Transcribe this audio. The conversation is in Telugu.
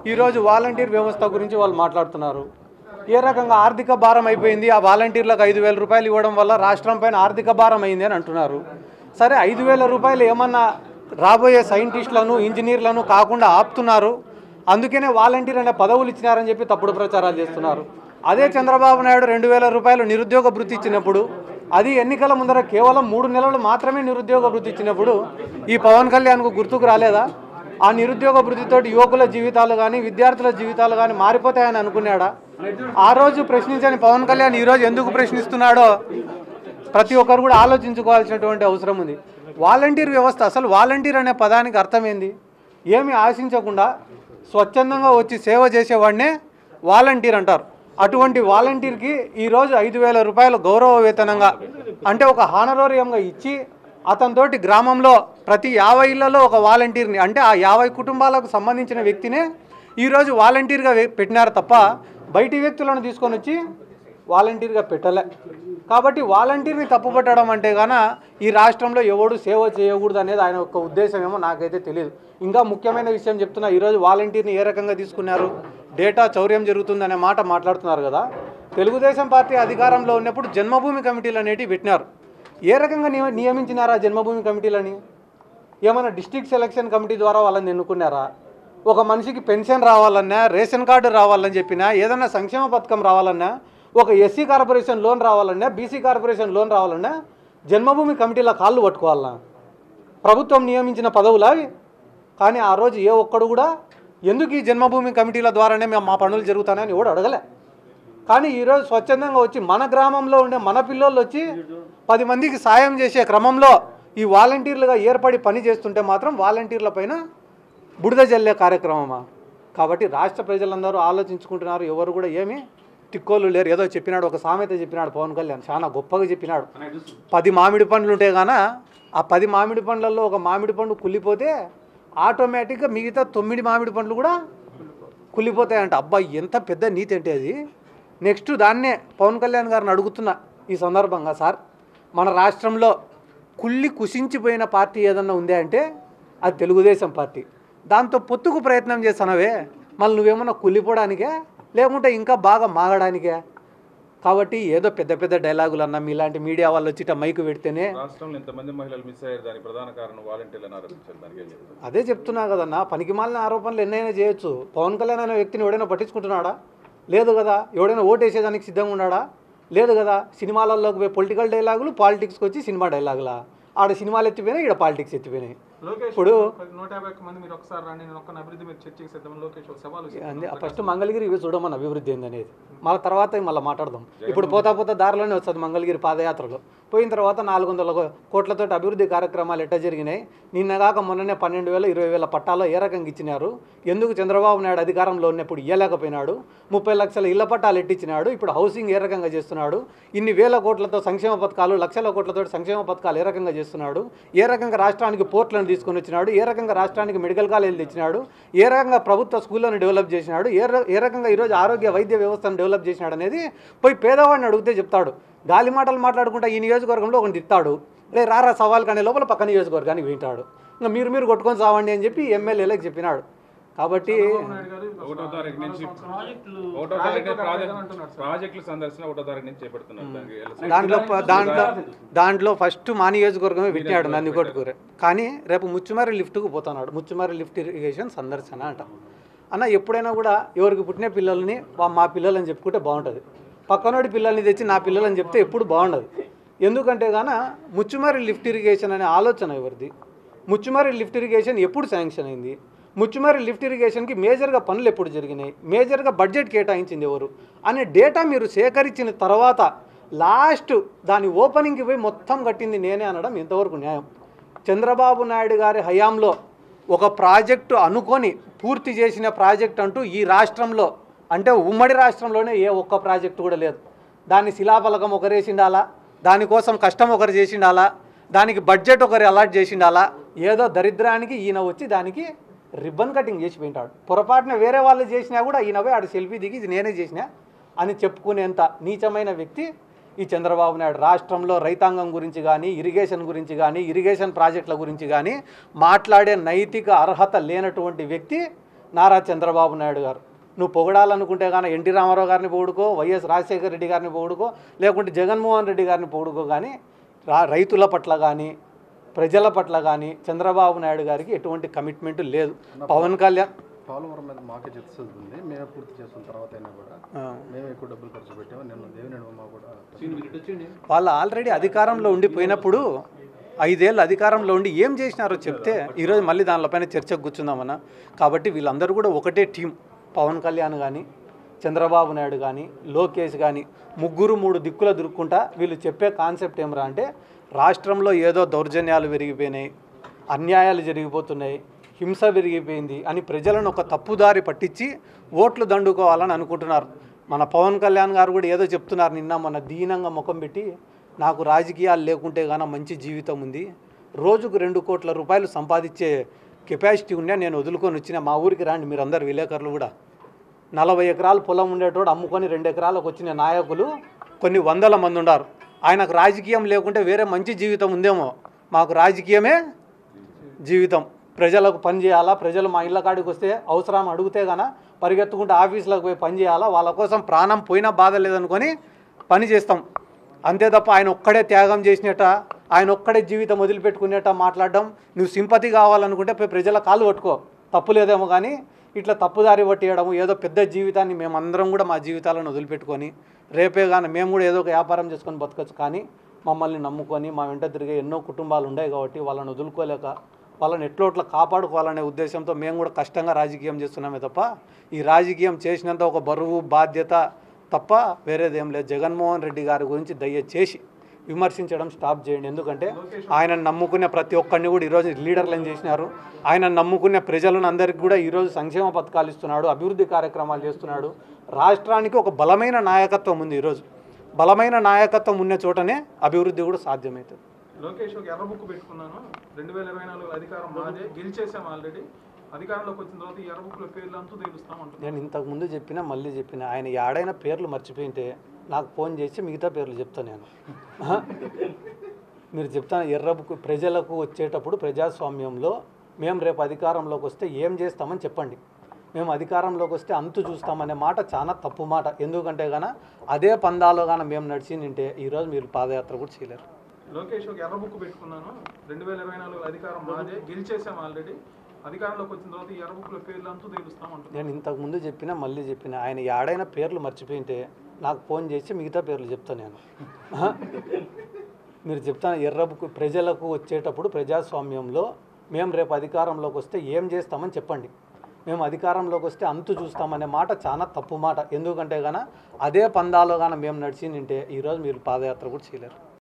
ఈరోజు వాలంటీర్ వ్యవస్థ గురించి వాళ్ళు మాట్లాడుతున్నారు. ఏ రకంగా ఆర్థిక భారం అయిపోయింది, ఆ వాలంటీర్లకు 5,000 రూపాయలు ఇవ్వడం వల్ల రాష్ట్రం పైన ఆర్థిక భారం అయింది అని అంటున్నారు. సరే 5,000 రూపాయలు ఏమన్నా రాబోయే సైంటిస్టులను ఇంజనీర్లను కాకుండా ఆపుతున్నారు, అందుకనే వాలంటీర్ అనే పదవులు ఇచ్చినారని చెప్పి తప్పుడు ప్రచారాలు చేస్తున్నారు. అదే చంద్రబాబు నాయుడు 2,000 రూపాయలు నిరుద్యోగ భృతి ఇచ్చినప్పుడు, అది ఎన్నికల ముందర కేవలం 3 నెలలు మాత్రమే నిరుద్యోగ భృతి ఇచ్చినప్పుడు ఈ పవన్ కళ్యాణ్కు గుర్తుకు రాలేదా? ఆ నిరుద్యోగ భృతితోటి యువకుల జీవితాలు కానీ విద్యార్థుల జీవితాలు కానీ మారిపోతాయని అనుకున్నాడా? ఆ రోజు ప్రశ్నించని పవన్ కళ్యాణ్ ఈరోజు ఎందుకు ప్రశ్నిస్తున్నాడో ప్రతి ఒక్కరు కూడా ఆలోచించుకోవాల్సినటువంటి అవసరం ఉంది. వాలంటీర్ వ్యవస్థ, అసలు వాలంటీర్ అనే పదానికి అర్థం ఏంది? ఏమి ఆశించకుండా స్వచ్ఛందంగా వచ్చి సేవ చేసేవాడినే వాలంటీర్ అంటారు. అటువంటి వాలంటీర్కి ఈరోజు 5,000 రూపాయలు గౌరవ వేతనంగా, అంటే ఒక హానరోరియంగా ఇచ్చి అతనితోటి గ్రామంలో ప్రతి 50 ఇళ్లలో ఒక వాలంటీర్ని, అంటే ఆ 50 కుటుంబాలకు సంబంధించిన వ్యక్తినే ఈరోజు వాలంటీర్గా పెట్టినారు తప్ప బయటి వ్యక్తులను తీసుకొని వచ్చి వాలంటీర్గా పెట్టలే. కాబట్టి వాలంటీర్ని తప్పుపట్టడం అంటే గాన ఈ రాష్ట్రంలో ఎవడు సేవ చేయకూడదు అనేది ఆయన యొక్క ఉద్దేశం ఏమో నాకైతే తెలియదు. ఇంకా ముఖ్యమైన విషయం చెప్తున్నా, ఈరోజు వాలంటీర్ని ఏ రకంగా తీసుకున్నారు, డేటా చౌర్యం జరుగుతుందనే మాట మాట్లాడుతున్నారు కదా. తెలుగుదేశం పార్టీ అధికారంలో ఉన్నప్పుడు జన్మభూమి కమిటీలు అనేటివి పెట్టినారు. ఏ రకంగా నియమించినారా జన్మభూమి కమిటీలని? ఏమైనా డిస్ట్రిక్ట్ సెలక్షన్ కమిటీ ద్వారా వాళ్ళని ఎన్నుకున్నారా? ఒక మనిషికి పెన్షన్ రావాలన్నా, రేషన్ కార్డు రావాలని చెప్పినా, ఏదైనా సంక్షేమ పథకం రావాలన్నా, ఒక ఎస్సీ కార్పొరేషన్ లోన్ రావాలన్నా, బీసీ కార్పొరేషన్ లోన్ రావాలన్నా జన్మభూమి కమిటీల కాళ్ళు పట్టుకోవాలన్నా? ప్రభుత్వం నియమించిన పదవులా అవి? కానీ ఆ రోజు ఏ ఒక్కడు కూడా ఎందుకు ఈ జన్మభూమి కమిటీల ద్వారానే మేము మా పనులు జరుగుతానని ఎవడు అడగలే. కానీ ఈరోజు స్వచ్ఛందంగా వచ్చి మన గ్రామంలో ఉండే మన పిల్లోళ్ళు వచ్చి 10 మందికి సాయం చేసే క్రమంలో ఈ వాలంటీర్లుగా ఏర్పడి పని చేస్తుంటే మాత్రం వాలంటీర్ల పైన బుడిద జల్లే కార్యక్రమమా? కాబట్టి రాష్ట్ర ప్రజలందరూ ఆలోచించుకుంటున్నారు. ఎవరు కూడా ఏమి తిక్కోళ్ళు లేరు. ఏదో చెప్పినాడు, ఒక సామెత చెప్పినాడు పవన్ కళ్యాణ్, చాలా గొప్పగా చెప్పినాడు. 10 మామిడి పండ్లు ఉంటే గాన ఆ 10 మామిడి పండ్లలో ఒక మామిడి పండు కుళ్ళిపోతే ఆటోమేటిక్గా మిగతా 9 మామిడి పండ్లు కూడా కుళ్ళిపోతాయంట. అబ్బాయి ఎంత పెద్ద నీతి అంటే అది. నెక్స్ట్ దాన్నే పవన్ కళ్యాణ్ గారిని అడుగుతున్నా ఈ సందర్భంగా, సార్ మన రాష్ట్రంలో కుషించిపోయిన పార్టీ ఏదన్నా ఉందే అంటే అది తెలుగుదేశం పార్టీ. దాంతో పొత్తుకు ప్రయత్నం చేస్తున్నావే, మళ్ళీ నువ్వేమన్నా కుళ్ళిపోవడానికే లేకుంటే ఇంకా బాగా మాగడానికే? కాబట్టి ఏదో పెద్ద పెద్ద డైలాగులు అన్నా మీలాంటి మీడియా వాళ్ళు వచ్చి మైకు పెడితేనే రాష్ట్రంలో ఎంతమంది మహిళలు మిస్ అయ్యారు, దానికి ప్రధాన కారణం వాలంటీర్లను ఆరోపించారు. అదే చెప్తున్నా కదన్నా, పనికిమాలిన ఆరోపణలు ఎన్నైనా చేయొచ్చు. పవన్ కళ్యాణ్ అనే వ్యక్తిని ఎవడైనా పట్టించుకుంటున్నాడా? లేదు కదా. ఎవడైనా ఓటేసేదానికి సిద్ధంగా ఉన్నాడా? లేదు కదా. సినిమాలలోకి పోయి పొలిటికల్ డైలాగులు, పాలిటిక్స్కి వచ్చి సినిమా డైలాగులా? ఆడ సినిమాలు ఎత్తిపోయినాయి, ఇక్కడ పాలిటిక్స్ ఎత్తిపోయినాయి. ఇప్పుడు 150 మంది మీరు ఒకసారి రాని, నేను ఒక్క అభివృద్ధి మీరు చర్చకి సిద్ధం. లోకేష్ సవాలు ఫస్ట్ మంగళగిరి ఇవి చూడమని అభివృద్ధి ఏందనేది, మళ్ళీ తర్వాత మళ్ళీ మాట్లాడదాం. ఇప్పుడు పోతా దారిలోనే వస్తుంది మంగళగిరి పాదయాత్రలో. పోయిన తర్వాత 400 కోట్లతో అభివృద్ధి కార్యక్రమాలు ఎట్లా జరిగినాయి, నిన్నగాక మొన్ననే 12,000 20,000 పట్టాలో ఏ రకంగా ఇచ్చినారు, ఎందుకు చంద్రబాబు నాయుడు అధికారంలో ఉన్నప్పుడు ఇవ్వలేకపోయినాడు, 30 లక్షల ఇళ్ల పట్టాలు ఎట్టించినాడు, ఇప్పుడు హౌసింగ్ ఏ రకంగా చేస్తున్నాడు, ఇన్ని వేల కోట్లతో సంక్షేమ పథకాలు, లక్షల కోట్లతో సంక్షేమ పథకాలు ఏ రకంగా చేస్తున్నాడు, ఏ రకంగా రాష్ట్రానికి పోర్ట్లను తీసుకొని వచ్చినాడు, ఏ రకంగా రాష్ట్రానికి మెడికల్ కాలేజీలు తెచ్చినాడు, ఏ రకంగా ప్రభుత్వ స్కూళ్ళను డెవలప్ చేసినాడు, ఏ రకంగా ఈరోజు ఆరోగ్య వైద్య వ్యవస్థను డెవలప్ చేసినాడు అనేది పోయి పేదవాడిని అడిగితే చెప్తాడు. గాలి మాటలు మాట్లాడుకుంటా ఈ నియోజకవర్గంలో ఒకటి తిత్తాడు, లే రారా సవాల్ కానీ లోపల పక్క నియోజకవర్గానికి వింటాడు. ఇంకా మీరు కొట్టుకొని సావండి అని చెప్పి ఎమ్మెల్యేలకు చెప్పినాడు. కాబట్టి దాంట్లో ఫస్ట్ మా నియోజకవర్గమే పెట్టినాడు నందికొట్కూరు. కానీ రేపు ముచ్చుమర్రి లిఫ్ట్కు పోతున్నాడు. ముచ్చుమర్రి లిఫ్ట్ ఇరిగేషన్ సందర్శన అంట. అన్న ఎప్పుడైనా కూడా ఎవరికి పుట్టిన పిల్లల్ని మా పిల్లలని చెప్పుకుంటే బాగుంటుంది. పక్కనోడి పిల్లల్ని తెచ్చి నా పిల్లలని చెప్తే ఎప్పుడు బాగుండదు. ఎందుకంటే గాన ముచ్చుమర్రి లిఫ్ట్ ఇరిగేషన్ అనే ఆలోచన ఎవరిది? ముచ్చుమర్రి లిఫ్ట్ ఇరిగేషన్ ఎప్పుడు శాంక్షన్ అయింది? ముచ్చుమర్రి లిఫ్ట్ ఇరిగేషన్కి మేజర్గా పనులు ఎప్పుడు జరిగినాయి, మేజర్గా బడ్జెట్ కేటాయించింది ఎవరు అనే డేటా మీరు సేకరించిన తర్వాత లాస్ట్ దాని ఓపెనింగ్కి పోయి మొత్తం కట్టింది నేనే అనడం ఎంతవరకు న్యాయం? చంద్రబాబు నాయుడు గారి హయాంలో ఒక ప్రాజెక్టు అనుకొని పూర్తి చేసిన ప్రాజెక్ట్ అంటూ ఈ రాష్ట్రంలో, అంటే ఉమ్మడి రాష్ట్రంలోనే ఏ ఒక్క ప్రాజెక్టు కూడా లేదు. దాని శిలాఫలకం ఒకరేసిండాలా, దానికోసం కష్టం ఒకరు చేసిండాలా, దానికి బడ్జెట్ ఒకరు అలాట్ చేసిండాలా, ఏదో దరిద్రానికి ఈయన వచ్చి దానికి రిబ్బన్ కటింగ్ చేసి పోయింటాడు. పొరపాటున వేరే వాళ్ళు చేసినా కూడా ఈయన పోయి ఆడు సెల్ఫీ దిగి ఇది నేనే చేసినా అని చెప్పుకునేంత నీచమైన వ్యక్తి ఈ చంద్రబాబు నాయుడు. రాష్ట్రంలో రైతాంగం గురించి కానీ, ఇరిగేషన్ గురించి కానీ, ఇరిగేషన్ ప్రాజెక్టుల గురించి కానీ మాట్లాడే నైతిక అర్హత లేనటువంటి వ్యక్తి నారా చంద్రబాబు నాయుడు గారు. నువ్వు పొగడాలనుకుంటే కానీ ఎన్టీ రామారావు గారిని పొగుడుకో, వైఎస్ రాజశేఖర రెడ్డి గారిని పొగుడుకో, లేకుంటే జగన్మోహన్ రెడ్డి గారిని పొగుడుకో, కానీ రైతుల పట్ల కానీ ప్రజల పట్ల కానీ చంద్రబాబు నాయుడు గారికి ఎటువంటి కమిట్మెంట్ లేదు. పవన్ కళ్యాణ్ పోలవరం మీద మాకే చిత్తశుద్ధి, మేమే పూర్తి చేస్తున్న తర్వాత అయినా కూడా మేము ఎక్కువ డబ్బులు ఖర్చు పెట్టాము. నిన్న దేవినేని ఉమా కూడా వాళ్ళు ఆల్రెడీ అధికారంలో ఉండిపోయినప్పుడు 5 ఏళ్ళు అధికారంలో ఉండి ఏం చేసినారో చెప్తే ఈరోజు మళ్ళీ దానిపైన చర్చకు కూర్చుందామన్నా. కాబట్టి వీళ్ళందరూ కూడా ఒకటే టీం. పవన్ కళ్యాణ్ కానీ చంద్రబాబు నాయుడు కానీ లోకేష్ కానీ ముగ్గురు 3 దిక్కుల దురుక్కుంటా వీళ్ళు చెప్పే కాన్సెప్ట్ ఏమరా అంటే రాష్ట్రంలో ఏదో దౌర్జన్యాలు పెరిగిపోయినాయి, అన్యాయాలు జరిగిపోతున్నాయి, హింస పెరిగిపోయింది అని ప్రజలను ఒక తప్పుదారి పట్టించి ఓట్లు దండుకోవాలని అనుకుంటున్నారు. మన పవన్ కళ్యాణ్ గారు కూడా ఏదో చెప్తున్నారు నిన్న మన దీనంగా ముఖం పెట్టి, నాకు రాజకీయాలు లేకుంటే గాన మంచి జీవితం ఉంది, రోజుకు 2 కోట్ల రూపాయలు సంపాదించే కెపాసిటీ ఉన్నా నేను వదులుకొని వచ్చిన, మా ఊరికి రాండి మీరు అందరు విలేకరులు కూడా. 40 ఎకరాలు పొలం ఉండేటోడు అమ్ముకొని 2 ఎకరాలకు వచ్చిన నాయకులు కొన్ని వందల మంది ఉన్నారు. ఆయనకు రాజకీయం లేకుంటే వేరే మంచి జీవితం ఉందేమో, మాకు రాజకీయమే జీవితం. ప్రజలకు పని చేయాలా, ప్రజలు మా ఇళ్ళ కాడికి వస్తే అవసరం అడిగితే గాన పరిగెత్తుకుంటే ఆఫీసులకు పోయి పని చేయాలా, వాళ్ళ కోసం ప్రాణం పోయినా బాధ లేదనుకొని పని చేస్తాం. అంతే తప్ప ఆయన ఒక్కడే త్యాగం చేసినట్ట, ఆయన ఒక్కడే జీవితం వదిలిపెట్టుకునేట మాట్లాడడం. నువ్వు సింపతి కావాలనుకుంటే పోయి ప్రజల కాళ్ళు పట్టుకో, తప్పు లేదేమో. కానీ ఇట్లా తప్పుదారి పట్టేయడము, ఏదో పెద్ద జీవితాన్ని మేమందరం కూడా మా జీవితాలను వదిలిపెట్టుకొని రేపే కానీ మేము కూడా ఏదో ఒక వ్యాపారం చేసుకొని బతకచ్చు. కానీ మమ్మల్ని నమ్ముకొని మా వెంట తిరిగే ఎన్నో కుటుంబాలు ఉన్నాయి కాబట్టి వాళ్ళని వదులుకోలేక వాళ్ళని ఎట్లా కాపాడుకోవాలనే ఉద్దేశంతో మేము కూడా కష్టంగా రాజకీయం చేస్తున్నామే తప్ప ఈ రాజకీయం చేసినంత ఒక బరువు బాధ్యత తప్ప వేరేదేం లేదు. జగన్మోహన్ రెడ్డి గారి గురించి దయచేసి విమర్శించడం స్టాప్ చేయండి. ఎందుకంటే ఆయన నమ్ముకునే ప్రతి ఒక్కరిని కూడా ఈరోజు లీడర్లను చేసినారు. ఆయన నమ్ముకునే ప్రజలను అందరికీ కూడా ఈరోజు సంక్షేమ పథకాలు ఇస్తున్నాడు, అభివృద్ధి కార్యక్రమాలు చేస్తున్నాడు. రాష్ట్రానికి ఒక బలమైన నాయకత్వం ఉంది. ఈరోజు బలమైన నాయకత్వం ఉన్న చోటనే అభివృద్ధి కూడా సాధ్యమవుతుంది. లోకేష్ ఒక ఎర్ర బుక్ పెట్టుకున్నాను, 2024 అధికారం మాదే, గెలిచేసాం ఆల్రెడీ, అధికారంలోకి వచ్చిన తర్వాత ఈ ఎర్ర బుక్ల పేర్లు అంతా తెలుస్తామంటారు. నేను ఇంతకుముందు చెప్పినా మళ్ళీ చెప్పిన, ఆయన ఏడైనా పేర్లు మర్చిపోయింటే నాకు ఫోన్ చేసి మిగతా పేర్లు చెప్తాను నేను. మీరు చెప్తాను ఎర్ర బుక్ ప్రజలకు వచ్చేటప్పుడు ప్రజాస్వామ్యంలో మేము రేపు అధికారంలోకి వస్తే ఏం చేస్తామని చెప్పండి, మేము అధికారంలోకి వస్తే అంతు చూస్తామనే మాట చాలా తప్పు మాట. ఎందుకంటే గాన అదే పందాలో గాన మేము నడిచిందంటే ఈరోజు మీరు పాదయాత్ర కూడా చేయలేరు. లోకేష్ ఒక ఎర్ర బుక్ పెట్టుకున్నాను, 2024 అధికారం మాదే, గెలిచేసాం ఆల్రెడీ, అధికారంలోకి వచ్చిన తర్వాత ఈ ఎర్ర బుక్ల పేర్లు అంతా తెలుస్తామంటారు. నేను ఇంతకుముందు చెప్పినా మళ్ళీ చెప్పిన, ఆయన ఏడైనా పేర్లు మర్చిపోయింటే నాకు ఫోన్ చేసి మిగతా పేర్లు చెప్తాను నేను. మీరు చెప్తాను ఎర్ర బుక్ ప్రజలకు వచ్చేటప్పుడు ప్రజాస్వామ్యంలో మేము రేపు అధికారంలోకి వస్తే ఏం చేస్తామని చెప్పండి, మేము అధికారంలోకి వస్తే అంతు చూస్తామనే మాట చాలా తప్పు మాట. ఎందుకంటే గాన అదే పందాలో గాన మేము నడిచిందంటే ఈరోజు మీరు పాదయాత్ర కూడా చేయలేరు.